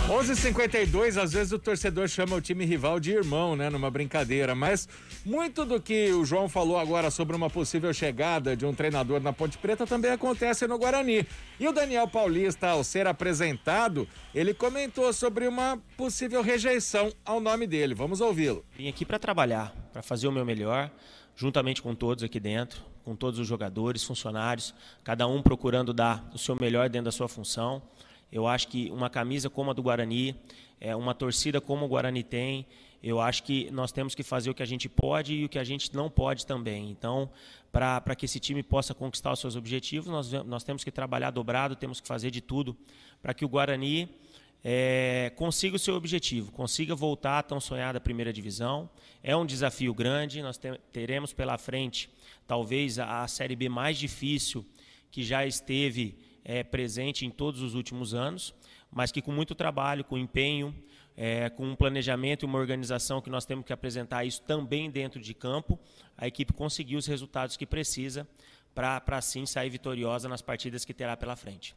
11h52, às vezes o torcedor chama o time rival de irmão, né, numa brincadeira, mas muito do que o João falou agora sobre uma possível chegada de um treinador na Ponte Preta também acontece no Guarani. E o Daniel Paulista, ao ser apresentado, ele comentou sobre uma possível rejeição ao nome dele. Vamos ouvi-lo. Vim aqui para trabalhar, para fazer o meu melhor, juntamente com todos aqui dentro, com todos os jogadores, funcionários, cada um procurando dar o seu melhor dentro da sua função. Eu acho que uma camisa como a do Guarani, uma torcida como o Guarani tem, eu acho que nós temos que fazer o que a gente pode e o que a gente não pode também. Então, para que esse time possa conquistar os seus objetivos, nós temos que trabalhar dobrado, temos que fazer de tudo para que o Guarani consiga o seu objetivo, consiga voltar à tão sonhada primeira divisão. É um desafio grande, nós teremos pela frente talvez a Série B mais difícil que já esteve presente em todos os últimos anos, mas que com muito trabalho, com empenho, com um planejamento e uma organização que nós temos que apresentar isso também dentro de campo, a equipe conseguiu os resultados que precisa para assim sair vitoriosa nas partidas que terá pela frente.